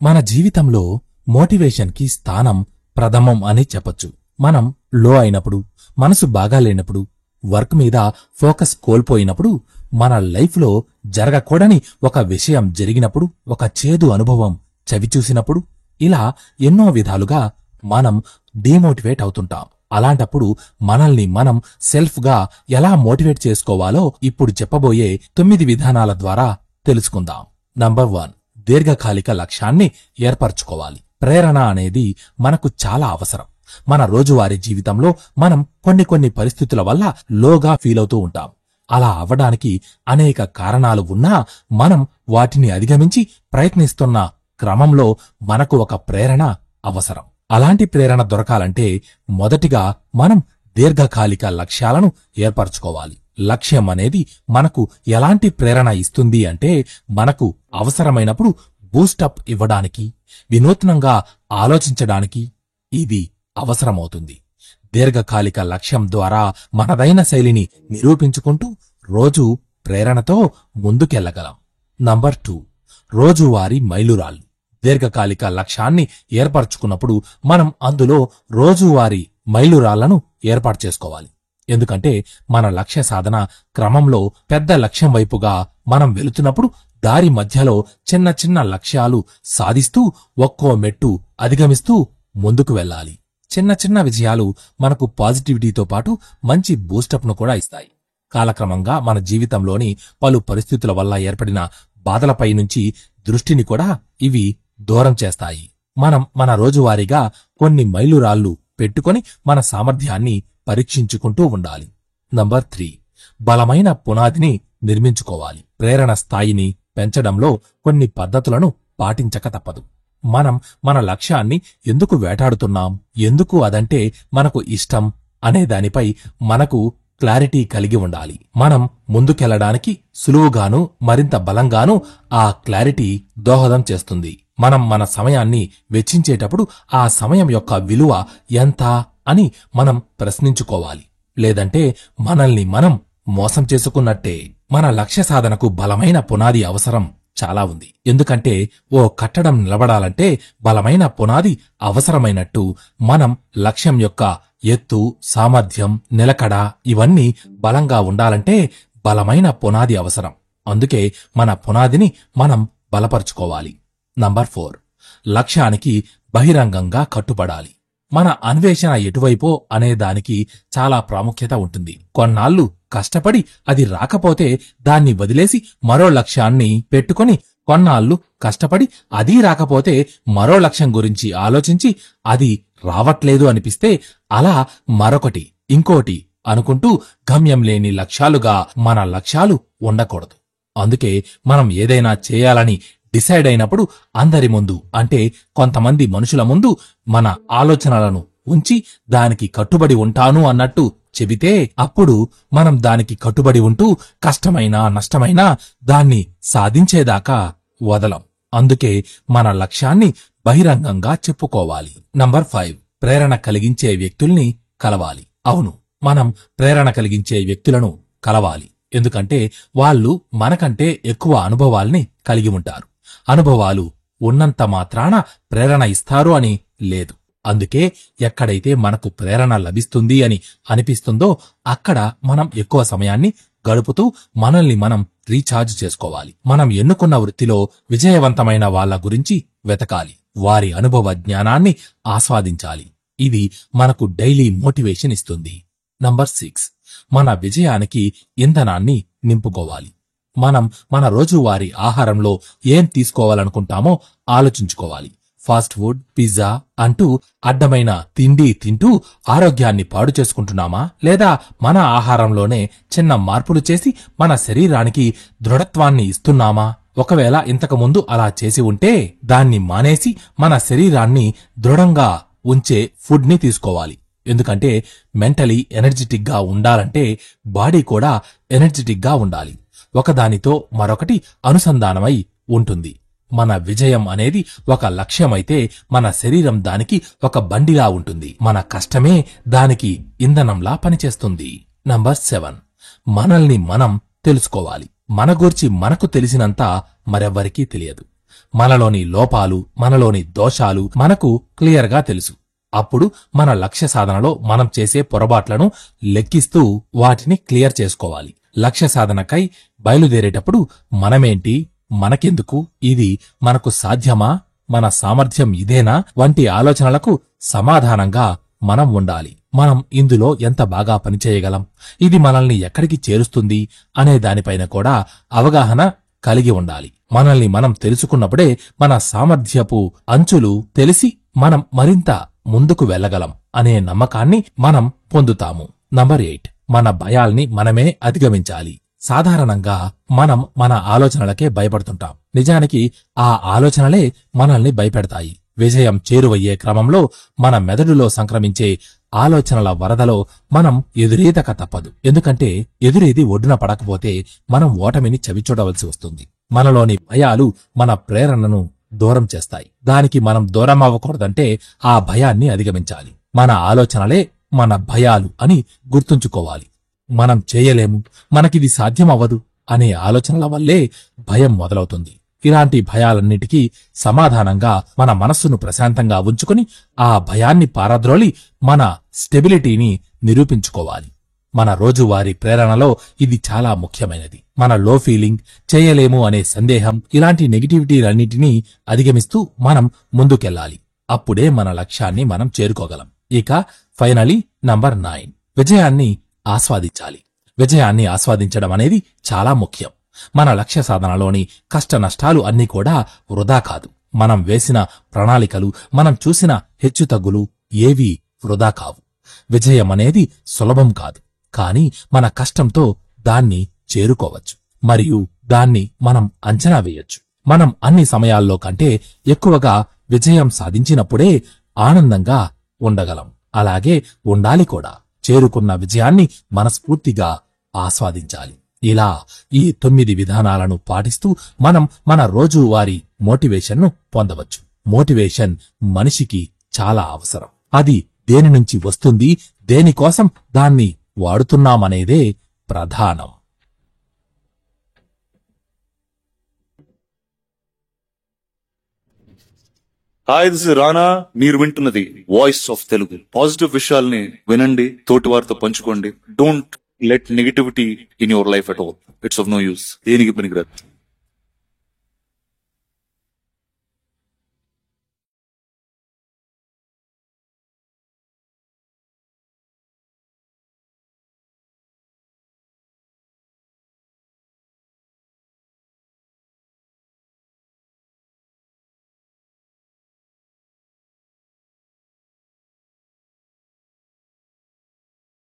మన జీవితంలో మోటివేషన్ కి స్థానం ప్రథమం అని చెప్పొచ్చు. మనం లో అయినప్పుడు, మనసు బాగాలేనప్పుడు, వర్క్ మీద ఫోకస్ కోల్పోయినప్పుడు, మన లైఫ్ లో జరగకూడని ఒక విషయం జరిగినప్పుడు, ఒక చేదు అనుభవం చవిచూసినప్పుడు, ఇలా ఎన్నో విధాలుగా మనం డీమోటివేట్ అవుతుంటాం. అలాంటప్పుడు మనల్ని మనం సెల్ఫ్ గా ఎలా మోటివేట్ చేసుకోవాలో ఇప్పుడు చెప్పబోయే 9 విధానాల ద్వారా తెలుసుకుందాం. నంబర్ 1, దీర్ఘకాలిక లక్ష్యాన్ని ఏర్పరచుకోవాలి. ప్రేరణ అనేది మనకు చాలా అవసరం. మన రోజువారీ జీవితంలో మనం కొన్ని పరిస్థితుల వల్ల లోగా ఫీలవుతూ ఉంటాం. అలా అవ్వడానికి అనేక కారణాలు ఉన్నా మనం వాటిని అధిగమించి ప్రయత్నిస్తున్న క్రమంలో మనకు ఒక ప్రేరణ అవసరం. అలాంటి ప్రేరణ దొరకాలంటే మొదటిగా మనం దీర్ఘకాలిక లక్ష్యాలను ఏర్పరచుకోవాలి. లక్ష్యం అనేది మనకు ఎలాంటి ప్రేరణ ఇస్తుంది అంటే, మనకు అవసరమైనప్పుడు బూస్టప్ ఇవ్వడానికి, వినూత్నంగా ఆలోచించడానికి ఇది అవసరమవుతుంది. దీర్ఘకాలిక లక్ష్యం ద్వారా మనదైన శైలిని నిరూపించుకుంటూ రోజూ ప్రేరణతో ముందుకెళ్లగలం. నంబర్ 2, రోజువారీ మైలురాళ్లు. దీర్ఘకాలిక లక్ష్యాన్ని ఏర్పరచుకున్నప్పుడు మనం అందులో రోజువారీ మైలురాళ్లను ఏర్పాటు చేసుకోవాలి. ఎందుకంటే మన లక్ష్య సాధన క్రమంలో పెద్ద లక్ష్యం వైపుగా మనం వెళుతున్నప్పుడు దారి మధ్యలో చిన్న లక్ష్యాలు సాధిస్తూ ఒక్కో మెట్టు అధిగమిస్తూ ముందుకు వెళ్ళాలి. చిన్న విజయాలు మనకు పాజిటివిటీతో పాటు మంచి బూస్టప్ను కూడా ఇస్తాయి. కాలక్రమంగా మన జీవితంలోని పలు పరిస్థితుల వల్ల ఏర్పడిన బాధలపై నుంచి దృష్టిని కూడా ఇవి దూరం చేస్తాయి. మనం మన రోజువారీగా కొన్ని మైలురాళ్లు పెట్టుకొని మన సామర్థ్యాన్ని పరీక్షించుకుంటూ ఉండాలి. నంబర్ 3, బలమైన పునాదిని నిర్మించుకోవాలి. ప్రేరణ స్థాయిని పెంచడంలో కొన్ని పద్ధతులను పాటించక తప్పదు. మనం మన లక్ష్యాన్ని ఎందుకు వేటాడుతున్నాం, ఎందుకు అదంటే మనకు ఇష్టం అనే దానిపై మనకు క్లారిటీ కలిగి ఉండాలి. మనం ముందుకెళ్లడానికి సులువుగాను మరింత బలంగాను ఆ క్లారిటీ దోహదం చేస్తుంది. మనం మన సమయాన్ని వెచ్చించేటప్పుడు ఆ సమయం యొక్క విలువ ఎంత అని మనం ప్రశ్నించుకోవాలి. లేదంటే మనల్ని మనం మోసం చేసుకున్నట్టే. మన లక్ష్య సాధనకు బలమైన పునాది అవసరం చాలా ఉంది. ఎందుకంటే ఓ కట్టడం నిలబడాలంటే బలమైన పునాది అవసరమైనట్టు మనం లక్ష్యం యొక్క ఎత్తు, సామర్థ్యం, నిలకడ ఇవన్నీ బలంగా ఉండాలంటే బలమైన పునాది అవసరం. అందుకే మన పునాదిని మనం బలపరుచుకోవాలి. నంబర్ 4, లక్ష్యానికి బహిరంగంగా కట్టుబడాలి. మన అన్వేషణ ఎటువైపో అనే దానికి చాలా ప్రాముఖ్యత ఉంటుంది. కొన్నాళ్లు కష్టపడి అది రాకపోతే దాన్ని వదిలేసి మరో లక్ష్యాన్ని పెట్టుకొని, కొన్నాళ్లు కష్టపడి అదీ రాకపోతే మరో లక్ష్యం గురించి ఆలోచించి అది రావట్లేదు అనిపిస్తే అలా మరొకటి ఇంకోటి అనుకుంటూ గమ్యం లేని లక్ష్యాలుగా మన లక్ష్యాలు ఉండకూడదు. అందుకే మనం ఏదైనా చేయాలని డిసైడ్ అయినప్పుడు అందరి ముందు అంటే కొంతమంది మనుషుల ముందు మన ఆలోచనలను ఉంచి దానికి కట్టుబడి ఉంటాను అన్నట్టు చెబితే అప్పుడు మనం దానికి కట్టుబడి ఉంటూ కష్టమైనా నష్టమైనా దాన్ని సాధించేదాకా వదలం. అందుకే మన లక్ష్యాన్ని బహిరంగంగా చెప్పుకోవాలి. నంబర్ 5, ప్రేరణ కలిగించే వ్యక్తుల్ని కలవాలి. అవును, మనం ప్రేరణ కలిగించే వ్యక్తులను కలవాలి. ఎందుకంటే వాళ్ళు మనకంటే ఎక్కువ అనుభవాల్ని కలిగి ఉంటారు. అనుభవాలు ఉన్నంత మాత్రాన ప్రేరణ ఇస్తారు అని లేదు. అందుకే ఎక్కడైతే మనకు ప్రేరణ లభిస్తుంది అని అనిపిస్తుందో అక్కడ మనం ఎక్కువ సమయాన్ని గడుపుతూ మనల్ని మనం రీఛార్జ్ చేసుకోవాలి. మనం ఎన్నుకున్న వృత్తిలో విజయవంతమైన వాళ్ళ గురించి వెతకాలి. వారి అనుభవ జ్ఞానాన్ని ఆస్వాదించాలి. ఇది మనకు డైలీ మోటివేషన్ ఇస్తుంది. నంబర్ 6, మన విజయానికి ఇంధనాన్ని నింపుకోవాలి. మనం మన రోజువారీ ఆహారంలో ఏం తీసుకోవాలనుకుంటామో ఆలోచించుకోవాలి. ఫాస్ట్ ఫుడ్, పిజ్జా అంటూ అడ్డమైన తిండి తింటూ ఆరోగ్యాన్ని పాడు చేసుకుంటున్నామా, లేదా మన ఆహారంలోనే చిన్న మార్పులు చేసి మన శరీరానికి దృఢత్వాన్ని ఇస్తున్నామా? ఒకవేళ ఇంతకుముందు అలా చేసి ఉంటే దాన్ని మానేసి మన శరీరాన్ని దృఢంగా ఉంచే ఫుడ్ ని తీసుకోవాలి. ఎందుకంటే మెంటలీ ఎనర్జెటిక్ గా ఉండాలంటే బాడీ కూడా ఎనర్జెటిక్ గా ఉండాలి. ఒకదానితో మరొకటి అనుసంధానమై ఉంటుంది. మన విజయం అనేది ఒక లక్ష్యమైతే మన శరీరం దానికి ఒక బండిలా ఉంటుంది. మన కష్టమే దానికి ఇంధనంలా పనిచేస్తుంది. నంబర్ 7, మనల్ని మనం తెలుసుకోవాలి. మన గూర్చి మనకు తెలిసినంత మరెవ్వరికీ తెలియదు. మనలోని లోపాలు, మనలోని దోషాలు మనకు క్లియర్గా తెలుసు. అప్పుడు మన లక్ష్య సాధనలో మనం చేసే పొరపాట్లను లెక్కిస్తూ వాటిని క్లియర్ చేసుకోవాలి. లక్ష్య సాధనకై బయలుదేరేటప్పుడు మనమేంటి, మనకెందుకు, ఇది మనకు సాధ్యమా, మన సామర్థ్యం ఇదేనా వంటి ఆలోచనలకు సమాధానంగా మనం ఉండాలి. మనం ఇందులో ఎంత బాగా పనిచేయగలం, ఇది మనల్ని ఎక్కడికి చేరుస్తుంది అనే దానిపైన కూడా అవగాహన కలిగి ఉండాలి. మనల్ని మనం తెలుసుకున్నప్పుడే మన సామర్థ్యపు అంచులు తెలిసి మనం మరింత ముందుకు వెళ్ళగలం అనే నమ్మకాన్ని మనం పొందుతాము. నంబర్ 8, మన భయాల్ని మనమే అధిగమించాలి. సాధారణంగా మనం మన ఆలోచనలకే భయపడుతుంటాం. నిజానికి ఆ ఆలోచనలే మనల్ని భయపెడతాయి. విజయం చేరువయ్యే క్రమంలో మన మెదడులో సంక్రమించే ఆలోచనల వరదలో మనం ఎదురీదక తప్పదు. ఎందుకంటే ఎదురేది ఒడ్డున పడకపోతే మనం ఓటమిని చవిచూడవలసి వస్తుంది. మనలోని భయాలు మన ప్రేరణను దూరం చేస్తాయి. దానికి మనం దూరం అవ్వకూడదంటే ఆ భయాన్ని అధిగమించాలి. మన ఆలోచనలే మన భయాలు అని గుర్తుంచుకోవాలి. మనం చేయలేము, మనకిది సాధ్యమవ్వదు అనే ఆలోచనల వల్లే భయం మొదలవుతుంది. ఇలాంటి భయాలన్నిటికీ సమాధానంగా మన మనస్సును ప్రశాంతంగా ఉంచుకుని ఆ భయాన్ని పారద్రోలి మన స్టెబిలిటీని నిరూపించుకోవాలి. మన రోజువారీ ప్రేరణలో ఇది చాలా ముఖ్యమైనది. మన లో ఫీలింగ్, చేయలేము అనే సందేహం, ఇలాంటి నెగిటివిటీలన్నిటినీ అధిగమిస్తూ మనం ముందుకెళ్లాలి. అప్పుడే మన లక్ష్యాన్ని మనం చేరుకోగలం. ఇక ఫైనలీ నంబర్ 9, విజయాన్ని ఆస్వాదించాలి. విజయాన్ని ఆస్వాదించడం అనేది చాలా ముఖ్యం. మన లక్ష్య సాధనలోని కష్ట నష్టాలు అన్నీ కూడా వృధా కాదు. మనం వేసిన ప్రణాళికలు, మనం చూసిన హెచ్చుతగ్గులు ఏవీ వృధా కావు. విజయం అనేది సులభం కాదు, కాని మన కష్టంతో దాన్ని చేరుకోవచ్చు మరియు దాన్ని మనం అంచనా వేయొచ్చు. మనం అన్ని సమయాల్లో కంటే ఎక్కువగా విజయం సాధించినప్పుడే ఆనందంగా ఉండగలం. అలాగే ఉండాలి కూడా. చేరుకున్న విజయాన్ని మనస్ఫూర్తిగా ఆస్వాదించాలి. ఇలా ఈ 9 విధానాలను పాటిస్తూ మనం మన రోజువారీ మోటివేషన్ను పొందవచ్చు. మోటివేషన్ మనిషికి చాలా అవసరం. అది దేని నుంచి వస్తుంది, దేనికోసం దాన్ని వాడుతున్నామనేదే ప్రధానం. హాయ్, దిస్ ఇస్ రానా. మీరు వింటున్నది వాయిస్ ఆఫ్ తెలుగు. పాజిటివ్ విషయాల్ని వినండి, తోటి వారితో పంచుకోండి. Don't let negativity in your life at all. It's of no use. దేనికి పనికిరాదు.